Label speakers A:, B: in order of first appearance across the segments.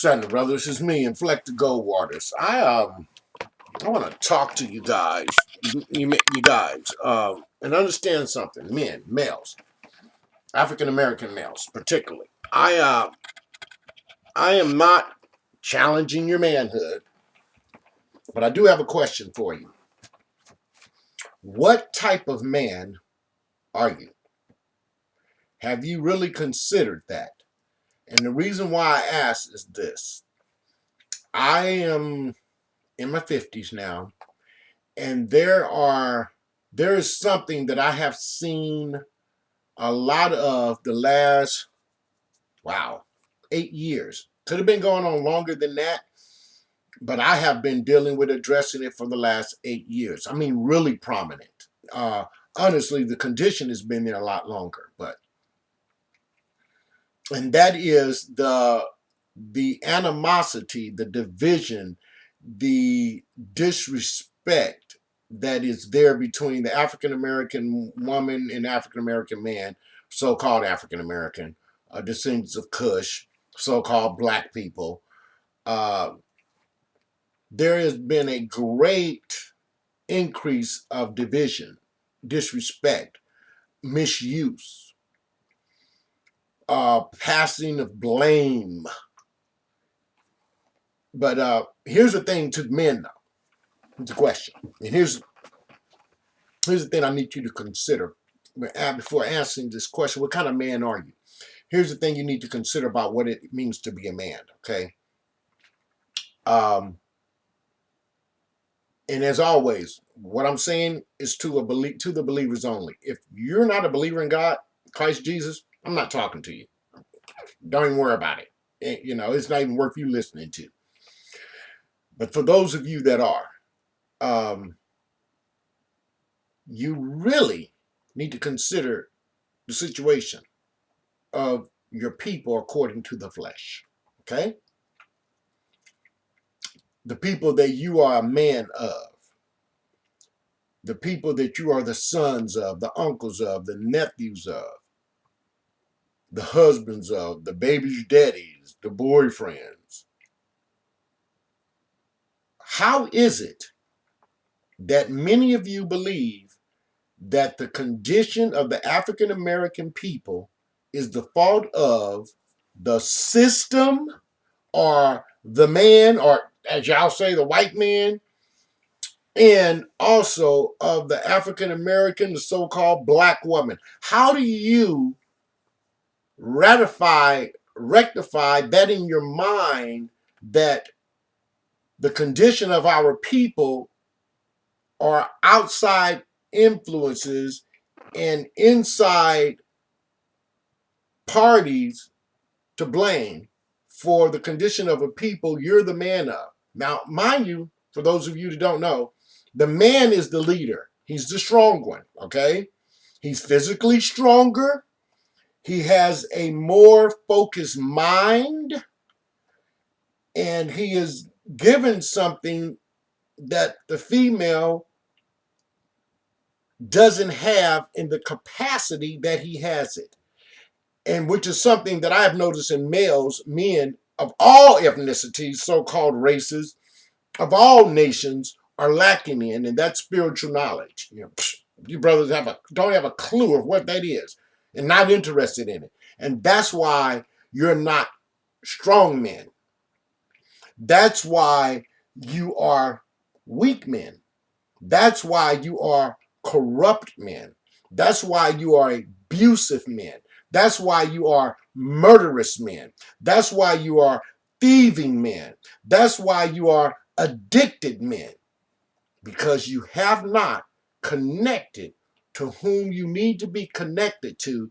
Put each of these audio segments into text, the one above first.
A: Saturday, brother. This is me, Inflect the Gold Waters. I want to talk to you guys, you guys, and understand something. Men, males, African American males, particularly. I am not challenging your manhood, but I do have a question for you. What type of man are you? Have you really considered that? And the reason why I ask is this: I am in my 50s now. And there is something that I have seen a lot of the last, wow, 8 years. Could have been going on longer than that, but I have been dealing with addressing it for the last 8 years. I mean, really prominent. Honestly, the condition has been there a lot longer, and that is the animosity, the division, the disrespect that is there between the African American woman and African American man, so-called African American, descendants of Kush, so-called black people. Uh, there has been a great increase of division, disrespect, misuse, passing of blame. But here's the thing to men, though. It's a question. And here's the thing I need you to consider before answering this question. What kind of man are you? Here's the thing you need to consider about what it means to be a man, okay? And as always, what I'm saying is to the believers only. If you're not a believer in God, Christ Jesus, I'm not talking to you. Don't even worry about it. It's not even worth you listening to. But for those of you that are, you really need to consider the situation of your people according to the flesh. Okay? The people that you are a man of, the people that you are the sons of, the uncles of, the nephews of, the husbands of, the baby's daddies, the boyfriends. How is it that many of you believe that the condition of the African American people is the fault of the system or the man, or as y'all say, the white man, and also of the African American, the so-called black woman? How do you rectify that in your mind, that the condition of our people are outside influences and inside parties to blame for the condition of a people you're the man of? Now, mind you, for those of you that don't know, the man is the leader. He's the strong one, okay? He's physically stronger. He has a more focused mind. And he is given something that the female doesn't have in the capacity that he has it. And which is something that I've noticed in men of all ethnicities, so-called races, of all nations, are lacking in, and that's spiritual knowledge. You brothers don't have a clue of what that is, and not interested in it. And that's why you're not strong men. That's why you are weak men. That's why you are corrupt men. That's why you are abusive men. That's why you are murderous men. That's why you are thieving men. That's why you are addicted men. Because you have not connected to whom you need to be connected to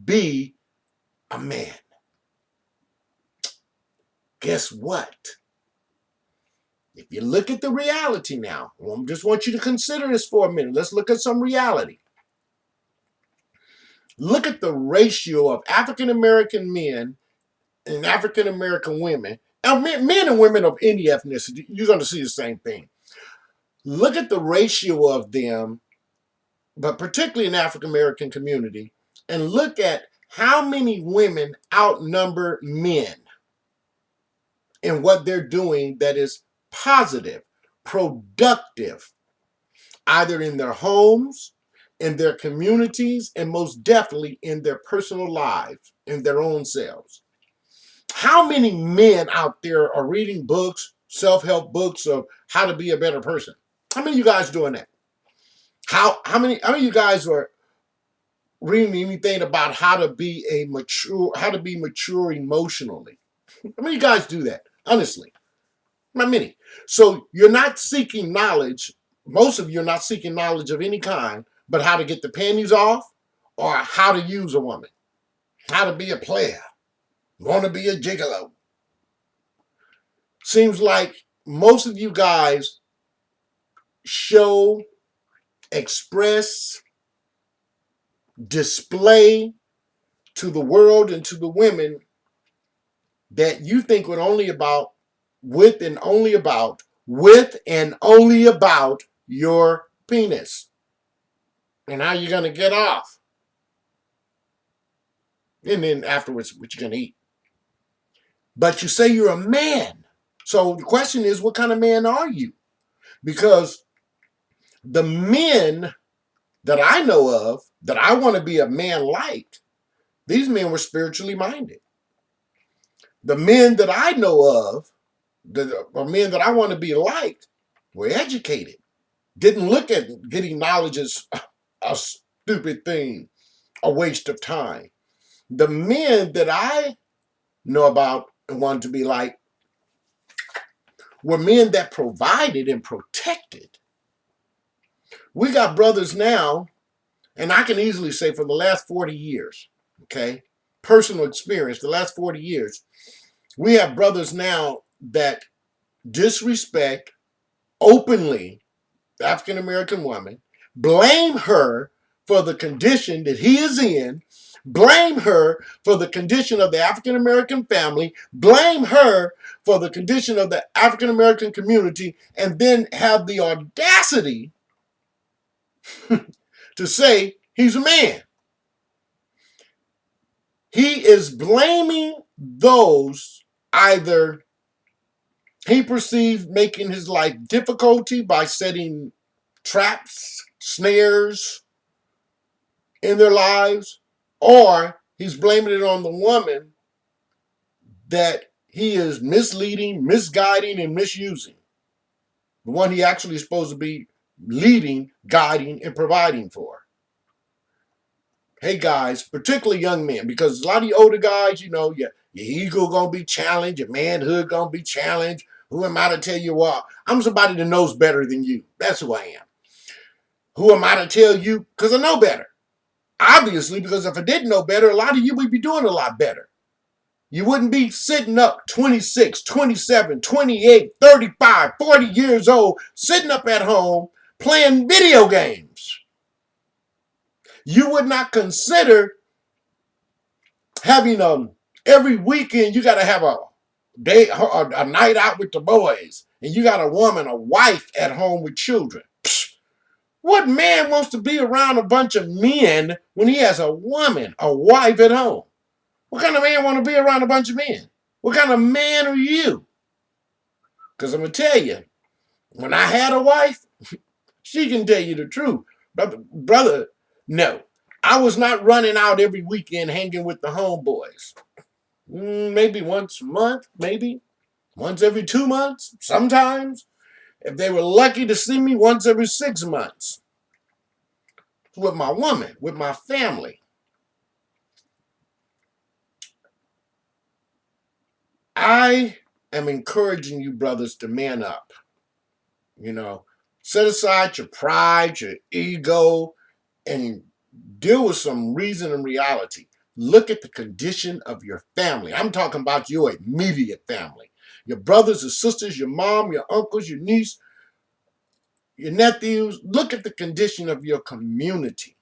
A: be a man. Guess what? If you look at the reality now, I just want you to consider this for a minute. Let's look at some reality. Look at the ratio of African American men and African American women, and men and women of any ethnicity. You're going to see the same thing. Look at the ratio of them, but particularly in the African American community, and look at how many women outnumber men. in what they're doing that is positive, productive, either in their homes, in their communities, and most definitely in their personal lives, in their own selves. How many men out there are reading books, self-help books of how to be a better person? How many of you guys doing that? How many of you guys are reading anything about how to be mature emotionally? How many of you guys do that? Honestly, not many. So you're not seeking knowledge. Most of you are not seeking knowledge of any kind, but how to get the panties off or how to use a woman, how to be a player, want to be a gigolo. Seems like most of you guys show, express, display to the world and to the women that you think would only about with and only about your penis and how you're going to get off. And then afterwards, what you're going to eat. But you say you're a man. So the question is, what kind of man are you? Because the men that I know of, that I want to be a man like, these men were spiritually minded. The men that I know of, the men that I want to be like, were educated. Didn't look at getting knowledge as a stupid thing, a waste of time. The men that I know about and wanted to be like were men that provided and protected. We got brothers now, and I can easily say for the last 40 years, okay, personal experience, the last 40 years, we have brothers now that disrespect openly the African American woman, blame her for the condition that he is in, blame her for the condition of the African American family, blame her for the condition of the African American community, and then have the audacity to say he's a man. He is blaming those either he perceived making his life difficulty by setting traps, snares in their lives, or he's blaming it on the woman that he is misleading, misguiding, and misusing. The one he actually is supposed to be leading, guiding, and providing for. Hey guys, particularly young men, because a lot of you older guys, you know, your ego gonna be challenged, your manhood gonna be challenged. Who am I to tell you what? I'm somebody that knows better than you. That's who I am. Who am I to tell you? Because I know better. Obviously, because if I didn't know better, a lot of you would be doing a lot better. You wouldn't be sitting up 26, 27, 28, 35, 40 years old, sitting up at home playing video games. You would not consider having every weekend you got to have a night out with the boys, and you got a woman, a wife at home with children. Psh, what man wants to be around a bunch of men when he has a woman, a wife at home? What kind of man want to be around a bunch of men? What kind of man are you? Because I'm going to tell you, when I had a wife, she can tell you the truth. Brother, no. I was not running out every weekend hanging with the homeboys. Maybe once a month, maybe. Once every 2 months, sometimes. If they were lucky to see me, once every 6 months. With my woman, with my family. I am encouraging you brothers to man up. You know, set aside your pride, your ego, and deal with some reason and reality. Look at the condition of your family. I'm talking about your immediate family. Your brothers and sisters, your mom, your uncles, your niece, your nephews. Look at the condition of your community.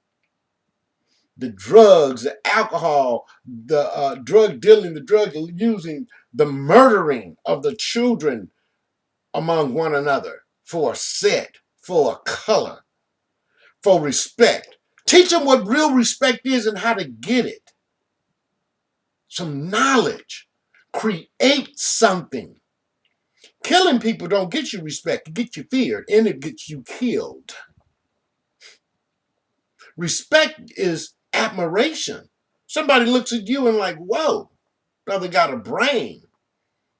A: The drugs, the alcohol, the drug dealing, the drug using, the murdering of the children among one another for a set, for a color, for respect. Teach them what real respect is and how to get it. Some knowledge. Create something. Killing people don't get you respect. It gets you feared, and it gets you killed. Respect is admiration. Somebody looks at you and like, whoa, brother got a brain.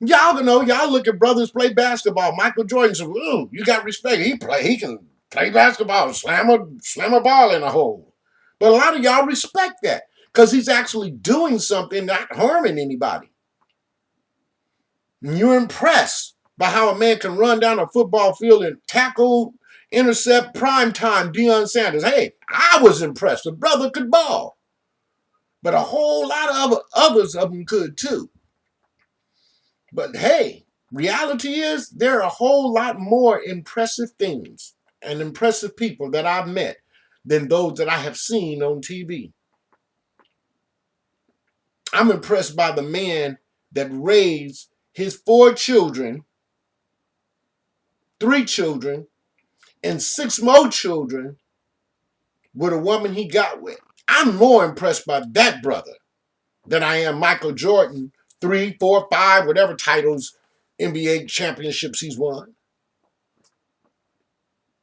A: Y'all know, y'all look at brothers play basketball. Michael Jordan said, ooh, you got respect. He can play basketball, slam a ball in a hole. But a lot of y'all respect that because he's actually doing something, not harming anybody. And you're impressed by how a man can run down a football field and tackle, intercept, primetime Deion Sanders. Hey, I was impressed. The brother could ball. But a whole lot of others of them could too. But hey, reality is there are a whole lot more impressive things and impressive people that I've met than those that I have seen on TV. I'm impressed by the man that raised his 4 children, 3 children, and 6 more children with a woman he got with. I'm more impressed by that brother than I am Michael Jordan, 3, 4, 5, whatever titles, NBA championships he's won.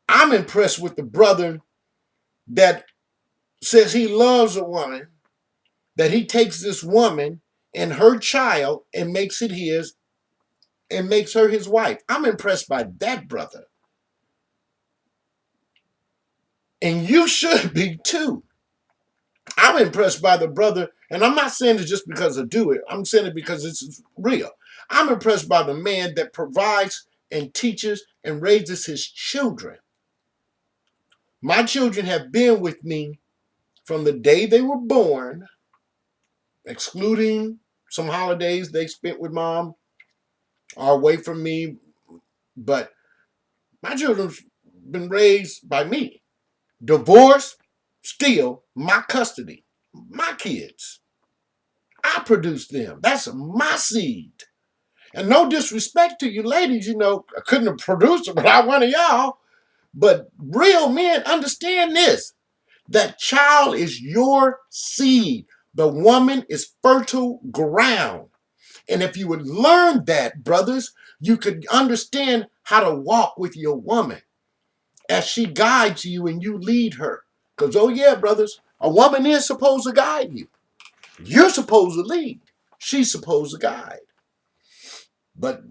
A: I'm impressed with the brother that says he loves a woman, that he takes this woman and her child and makes it his and makes her his wife. I'm impressed by that brother. And you should be too. I'm impressed by the brother, and I'm not saying it just because I do it. I'm saying it because it's real. I'm impressed by the man that provides and teaches and raises his children. My children have been with me from the day they were born, excluding some holidays they spent with mom or away from me. But my children's been raised by me. Divorce, still my custody. My kids. I produced them. That's my seed. And no disrespect to you ladies, I couldn't have produced it without one of y'all. But real men understand this. That child is your seed. The woman is fertile ground. And if you would learn that, brothers, you could understand how to walk with your woman as she guides you and you lead her. Because, oh yeah, brothers, a woman is supposed to guide you. You're supposed to lead. She's supposed to guide. But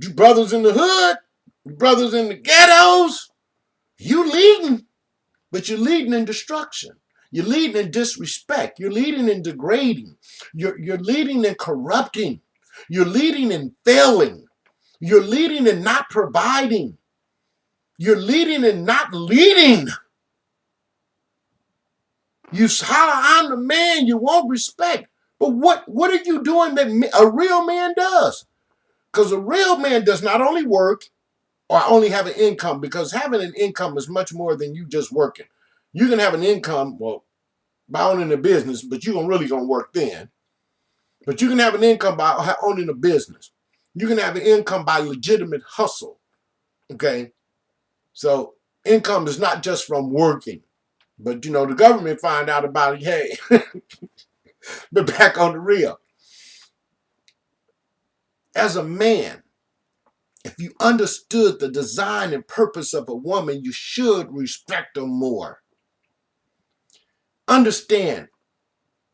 A: you brothers in the hood, brothers in the ghettos, you leading. But you're leading in destruction. You're leading in disrespect. You're leading in degrading. You're leading in corrupting. You're leading in failing. You're leading in not providing. You're leading in not leading. You holler, I'm the man, you want respect. But what are you doing that a real man does? Because a real man does not only work or only have an income, because having an income is much more than you just working. You can have an income, well, by owning a business, but you're really going to work then. But you can have an income by owning a business. You can have an income by legitimate hustle. Okay? So income is not just from working. But, the government find out about it, hey, but back on the real. As a man, if you understood the design and purpose of a woman, you should respect her more. Understand,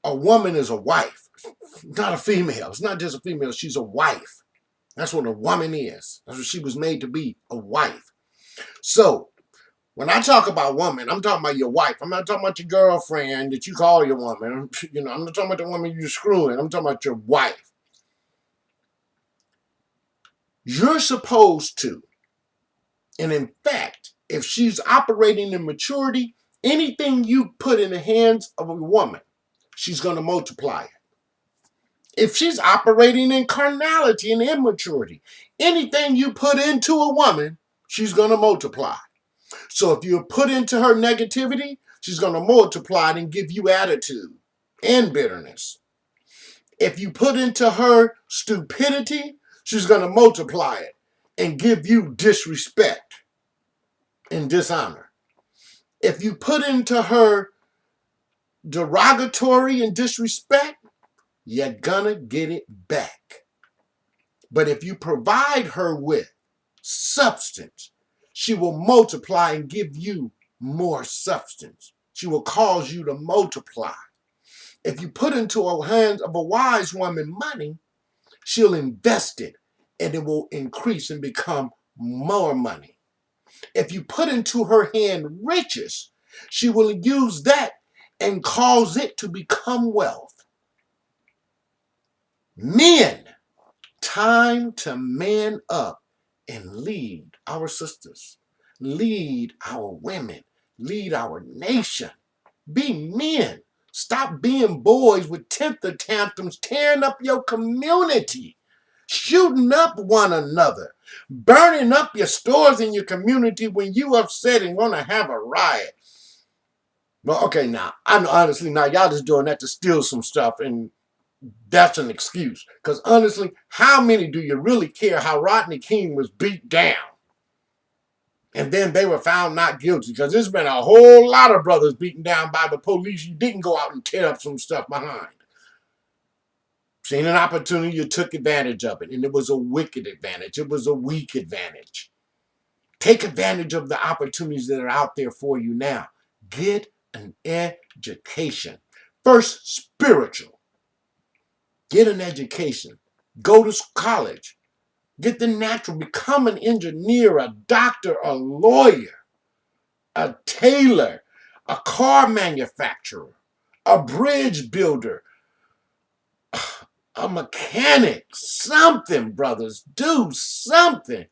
A: a woman is a wife, not a female. It's not just a female, she's a wife. That's what a woman is. That's what she was made to be, a wife. So, when I talk about woman, I'm talking about your wife. I'm not talking about your girlfriend that you call your woman. I'm not talking about the woman you're screwing. I'm talking about your wife. You're supposed to, and in fact, if she's operating in maturity, anything you put in the hands of a woman, she's going to multiply it. If she's operating in carnality and immaturity, anything you put into a woman, she's going to multiply. So if you put into her negativity, she's going to multiply it and give you attitude and bitterness. If you put into her stupidity, she's going to multiply it and give you disrespect and dishonor. If you put into her derogatory and disrespect, you're going to get it back. But if you provide her with substance, she will multiply and give you more substance. She will cause you to multiply. If you put into the hands of a wise woman money, she'll invest it and it will increase and become more money. If you put into her hand riches, she will use that and cause it to become wealth. Men, time to man up and lead our sisters, lead our women, lead our nation. Be men. Stop being boys with temper tantrums, tearing up your community, shooting up one another, burning up your stores in your community when you upset and want to have a riot. Well, okay, now, I'm honestly, now y'all just doing that to steal some stuff, and that's an excuse. Because honestly, how many do you really care how Rodney King was beat down? And then they were found not guilty, because there's been a whole lot of brothers beaten down by the police. You didn't go out and tear up some stuff behind. Seen an opportunity, you took advantage of it, and it was a wicked advantage. It was a weak advantage. Take advantage of the opportunities that are out there for you now. Get an education. First, spiritual. Get an education. Go to college. Get the natural. Become an engineer, a doctor, a lawyer, a tailor, a car manufacturer, a bridge builder, a mechanic. Something, brothers. Do something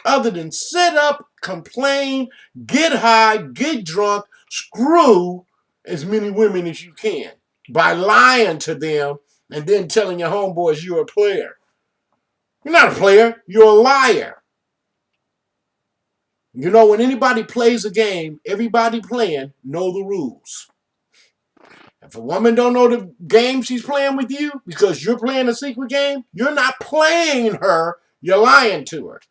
A: other than sit up, complain, get high, get drunk, screw as many women as you can by lying to them and then telling your homeboys you're a player. You're not a player. You're a liar. You know, when anybody plays a game, everybody playing know the rules. If a woman don't know the game she's playing with you because you're playing a secret game, you're not playing her. You're lying to her.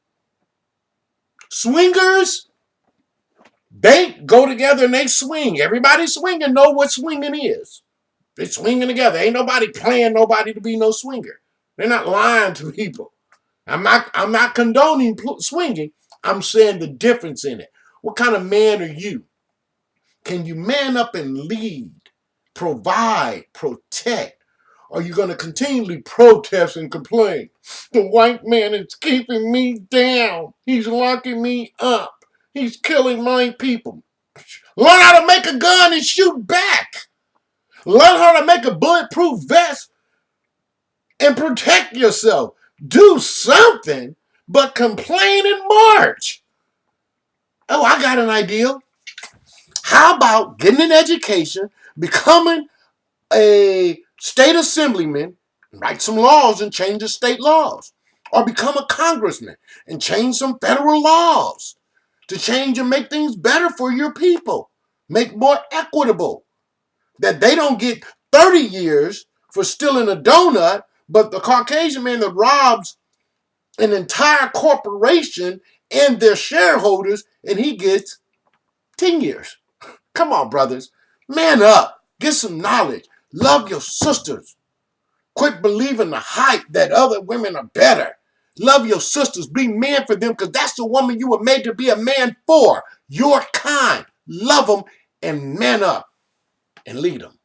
A: Swingers, they go together and they swing. Everybody swinging know what swinging is. They're swinging together. Ain't nobody playing nobody to be no swinger. They're not lying to people. I'm not condoning swinging. I'm saying the difference in it. What kind of man are you? Can you man up and lead, provide, protect? Or are you going to continually protest and complain? The white man is keeping me down. He's locking me up. He's killing my people. Learn how to make a gun and shoot back. Learn how to make a bulletproof vest and protect yourself. Do something, but complain and march. Oh, I got an idea. How about getting an education, becoming a state assemblyman, write some laws and change the state laws? Or become a congressman and change some federal laws to change and make things better for your people. Make more equitable. That they don't get 30 years for stealing a donut, but the Caucasian man that robs an entire corporation and their shareholders, and he gets 10 years. Come on, brothers. Man up. Get some knowledge. Love your sisters. Quit believing the hype that other women are better. Love your sisters. Be man for them, because that's the woman you were made to be a man for. Your kind. Love them and man up and lead them.